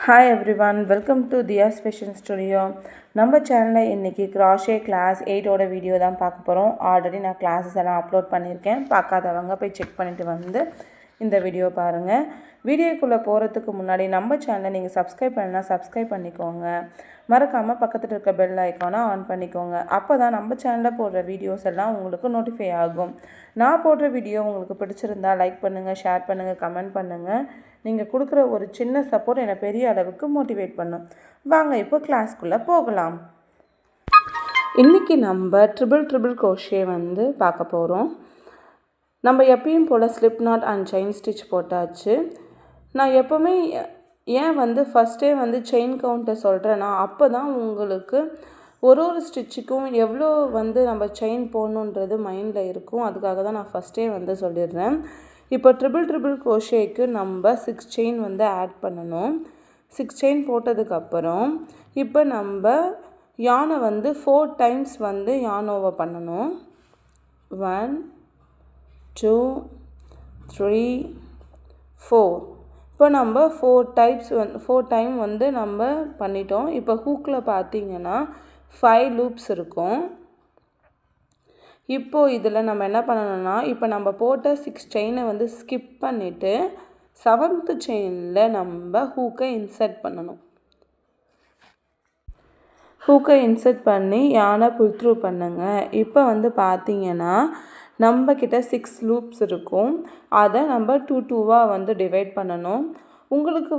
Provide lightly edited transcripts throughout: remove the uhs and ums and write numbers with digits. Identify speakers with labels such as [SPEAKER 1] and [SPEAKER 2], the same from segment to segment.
[SPEAKER 1] Hi everyone, welcome to Diya's Fashion Studio. நம்ம சேனலில் இன்றைக்கி க்ராஷே கிளாஸ் 8ஓட வீடியோ தான் பார்க்க போகிறோம். ஆல்ரெடி நான் கிளாஸஸ் எல்லாம் அப்லோட் பண்ணியிருக்கேன். பார்க்காதவங்க போய் செக் பண்ணிவிட்டு வந்து இந்த வீடியோ பாருங்கள். வீடியோக்குள்ளே போகிறதுக்கு முன்னாடி நம்ம சேனலை நீங்கள் சப்ஸ்கிரைப் பண்ணால் சப்ஸ்கிரைப் பண்ணிக்கோங்க. மறக்காமல் பக்கத்தில் இருக்க பெல் ஐக்கானை ஆன் பண்ணிக்கோங்க. அப்போ தான் நம்ம சேனலில் போடுற வீடியோஸ் எல்லாம் உங்களுக்கு நோட்டிஃபை ஆகும். நான் போடுற வீடியோ உங்களுக்கு பிடிச்சிருந்தா லைக் பண்ணுங்கள், ஷேர் பண்ணுங்கள், கமெண்ட் பண்ணுங்கள். நீங்கள் கொடுக்குற ஒரு சின்ன சப்போர்ட் என்னை பெரிய அளவுக்கு மோட்டிவேட் பண்ணும். வாங்க இப்போ கிளாஸ்க்குள்ளே போகலாம். இன்றைக்கி நம்ம ட்ரிபிள் க்ரோஷே பார்க்க போகிறோம். நம்ம எப்பயும் போல் slip knot and chain stitch போட்டாச்சு. நான் எப்போவுமே ஏன் ஃபஸ்ட்டே செயின் கவுண்ட்டை சொல்கிறேன்னா, அப்போ தான் உங்களுக்கு ஒரு ஸ்டிச்சுக்கும் எவ்வளோ நம்ம செயின் போடணுன்றது மைண்டில் இருக்கும். அதுக்காக தான் நான் ஃபஸ்ட்டே சொல்லிடுறேன். இப்போ ட்ரிபிள் க்ரோஷேக்கு நம்ம 6 செயின் ஆட் பண்ணணும். 6 செயின் போட்டதுக்கப்புறம் இப்போ நம்ம யானை 4 டைம்ஸ் யான் ஓவர் பண்ணணும். 1 2 3 4. இப்போ நம்ம 4 டைம் நம்ம பண்ணிட்டோம். இப்போ ஹூக்கில் பார்த்தீங்கன்னா 5 லூப்ஸ் இருக்கும். இப்போது இதில் நம்ம என்ன பண்ணணும்னா, இப்போ நம்ம போட்ட 6 செயினை ஸ்கிப் பண்ணிவிட்டு 7th செயினில் நம்ம ஹூக்கை இன்சர்ட் பண்ணணும். ஹூக்கை இன்சர்ட் பண்ணி யானை புல் த்ரூ பண்ணுங்க. இப்போ பார்த்தீங்கன்னா நம்மக்கிட்ட 6 லூப்ஸ் இருக்கும். அதை நம்ம 2 டிவைட் பண்ணணும். உங்களுக்கு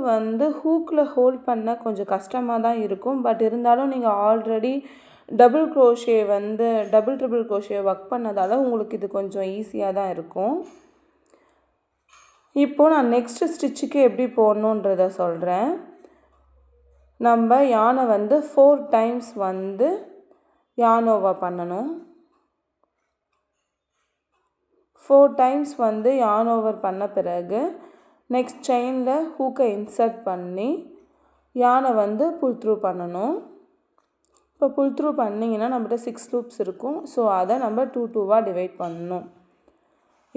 [SPEAKER 1] ஹூக்கில் ஹோல்ட் பண்ண கொஞ்சம் கஷ்டமாக தான் இருக்கும். பட் இருந்தாலும் நீங்கள் ஆல்ரெடி ட்ரிபிள் க்ரோஷே ஒர்க் பண்ணதால் உங்களுக்கு இது கொஞ்சம் ஈஸியாக தான் இருக்கும். இப்போது நான் நெக்ஸ்ட்டு ஸ்டிச்சுக்கு எப்படி போடணுன்றதை சொல்கிறேன். நம்ம யானை 4 டைம்ஸ் யான் ஓவர் பண்ணணும். 4 டைம்ஸ் யான் ஓவர் பண்ண பிறகு நெக்ஸ்ட் செயினில் ஹூக்கை இன்சர்ட் பண்ணி யானை புல் த்ரூ பண்ணணும். இப்போ புல் த்ரூ பண்ணிங்கன்னா நம்மகிட்ட 6 லூப்ஸ் இருக்கும். ஸோ அதை நம்ம 2 டிவைட் பண்ணணும்.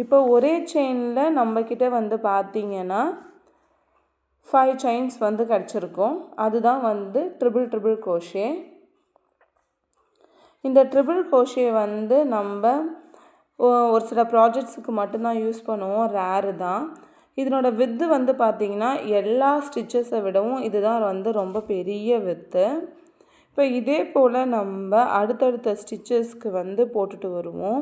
[SPEAKER 1] இப்போ ஒரே செயினில் நம்மக்கிட்ட பார்த்தீங்கன்னா 5 செயின்ஸ் கிடச்சிருக்கும். அதுதான் ட்ரிபிள் க்ரோஷே. இந்த ட்ரிபிள் க்ரோஷே நம்ம ஒரு சில ப்ராஜெக்ட்ஸுக்கு மட்டும்தான் யூஸ் பண்ணுவோம். ரேரு தான். இதனோட வித்து பார்த்திங்கன்னா எல்லா ஸ்டிச்சஸை விடவும் இதுதான் ரொம்ப பெரிய வித்து. இப்போ இதே போல் நம்ம அடுத்தடுத்த ஸ்டிச்சஸ்க்கு போட்டுட்டு வருவோம்.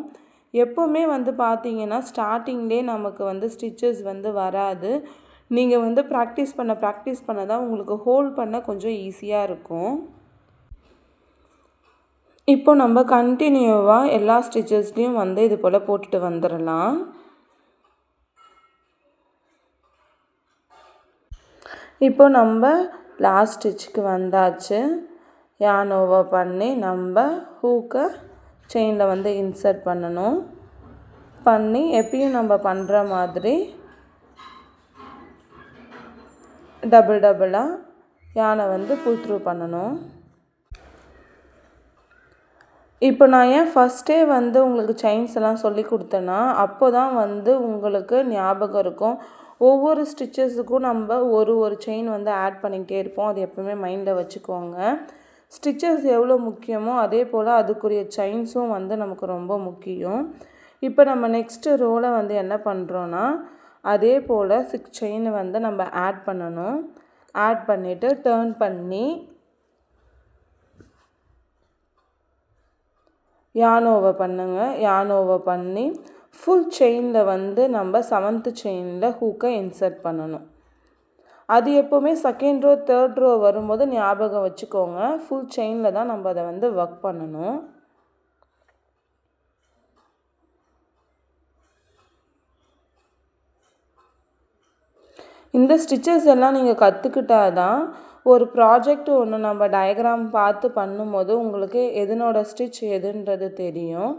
[SPEAKER 1] எப்போவுமே பார்த்திங்கன்னா ஸ்டார்டிங்லேயே நமக்கு ஸ்டிச்சஸ் வராது. நீங்கள் ப்ராக்டிஸ் பண்ண தான் உங்களுக்கு ஹோல்ட் பண்ண கொஞ்சம் ஈஸியாக இருக்கும். இப்போ நம்ம கண்டினியூவாக எல்லா ஸ்டிச்சஸ்லேயும் இது போல் போட்டுட்டு வந்துடலாம். இப்போ நம்ம லாஸ்ட் ஸ்டிச்சுக்கு வந்தாச்சு. யான் ஓவர் பண்ணி நம்ம ஹூக்கை செயினில் இன்சர்ட் பண்ணணும். பண்ணி எப்பயும் நம்ம பண்ணுற மாதிரி டபுளாக யானை புல் த்ரூ பண்ணணும். இப்போ நான் ஏன் ஃபஸ்ட்டே உங்களுக்கு செயின்ஸ் எல்லாம் சொல்லி கொடுத்தேன்னா, அப்போ தான் உங்களுக்கு ஞாபகம் இருக்கும். ஒவ்வொரு ஸ்டிச்சஸுக்கும் நம்ம ஒரு செயின் ஆட் பண்ணிக்கிட்டே இருப்போம். அது எப்போவுமே மைண்டில் வச்சுக்கோங்க. ஸ்டிச்சஸ் எவ்வளோ முக்கியமோ அதே போல் அதுக்குரிய செயின்ஸும் நமக்கு ரொம்ப முக்கியம். இப்போ நம்ம நெக்ஸ்ட்டு ரோவில் என்ன பண்ணுறோன்னா, அதே போல் 6 செயின் நம்ம ஆட் பண்ணணும். ஆட் பண்ணிவிட்டு டர்ன் பண்ணி யான் ஓவர் பண்ணுங்க. யான் ஓவர் பண்ணி ஃபுல் செயினில் நம்ம 7th செயினில் ஹூக்கை இன்சர்ட் பண்ணணும். அது எப்போவுமே செகண்ட் ரோ தேர்ட் ரோ வரும்போது ஞாபகம் வச்சுக்கோங்க. ஃபுல் செயினில் தான் நம்ம அதை ஒர்க் பண்ணணும். இந்த ஸ்டிச்சஸ் எல்லாம் நீங்கள் கற்றுக்கிட்டால் தான் ஒரு ப்ராஜெக்ட் ஒன்று நம்ம டயக்ராம் பார்த்து பண்ணும்போது உங்களுக்கு எதனோட ஸ்டிச் எதுன்றது தெரியும்.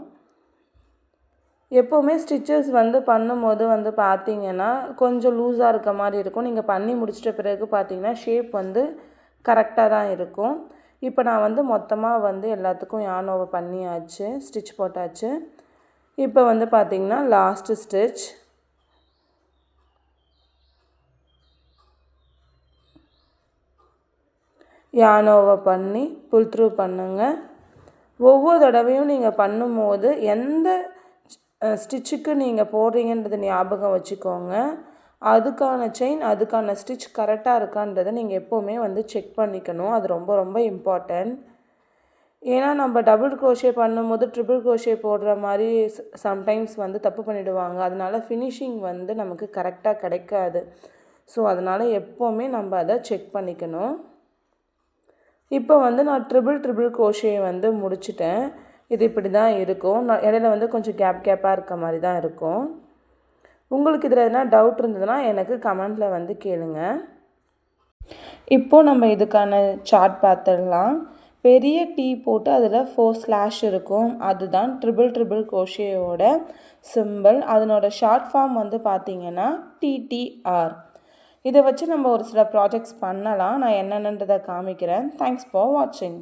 [SPEAKER 1] எப்போவுமே ஸ்டிச்சஸ் பண்ணும்போது பார்த்தீங்கன்னா கொஞ்சம் லூஸாக இருக்க மாதிரி இருக்கும். நீங்கள் பண்ணி முடிச்சிட்ட பிறகு பார்த்தீங்கன்னா ஷேப் கரெக்டாக தான் இருக்கும். இப்போ நான் மொத்தமாக எல்லாத்துக்கும் யான் ஓவர் பண்ணியாச்சு, ஸ்டிச் போட்டாச்சு. இப்போ பார்த்தீங்கன்னா லாஸ்ட்டு ஸ்டிச். யானோவை பண்ணி புல் த்ரூ பண்ணுங்கள். ஒவ்வொரு தடவையும் நீங்கள் பண்ணும்போது எந்த ஸ்டிச்சுக்கு நீங்கள் போடுறீங்கன்றது ஞாபகம் வச்சுக்கோங்க. அதுக்கான செயின் அதுக்கான ஸ்டிச் கரெக்டாக இருக்கான்றதை நீங்கள் எப்போவுமே வந்து செக் பண்ணிக்கணும். அது ரொம்ப ரொம்ப இம்பார்ட்டண்ட். ஏன்னா நம்ம டபுள் க்ரோஷே பண்ணும்போது ட்ரிபிள் க்ரோஷே போடுற மாதிரி சம்டைம்ஸ் வந்து தப்பு பண்ணிவிடுவாங்க. அதனால ஃபினிஷிங் வந்து நமக்கு கரெக்டாக கிடைக்காது. ஸோ அதனால் எப்போவுமே நம்ம அதை செக் பண்ணிக்கணும். இப்போ வந்து நான் ட்ரிபிள் க்ரோஷே வந்து முடிச்சிட்டேன். இது இப்படி தான் இருக்கும். நான் இடையில வந்து கொஞ்சம் கேப்பாக இருக்க மாதிரி தான் இருக்கும். உங்களுக்கு இதில் எதனா டவுட் இருந்ததுன்னா எனக்கு கமெண்ட்டில் வந்து கேளுங்க. இப்போது நம்ம இதுக்கான சார்ட் பார்த்துடலாம். பெரிய டீ போட்டு அதில் 4 ஸ்லாஷ் இருக்கும். அதுதான் ட்ரிபிள் க்ரோஷேயோட சிம்பிள். அதனோட ஷார்ட் ஃபார்ம் வந்து பார்த்திங்கன்னா TTR. இதை வச்சு நம்ம ஒரு சில ப்ராஜெக்ட்ஸ் பண்ணலாம். நான் என்னென்னன்றதை காமிக்கிறேன். தேங்க்ஸ் ஃபார் வாட்சிங்.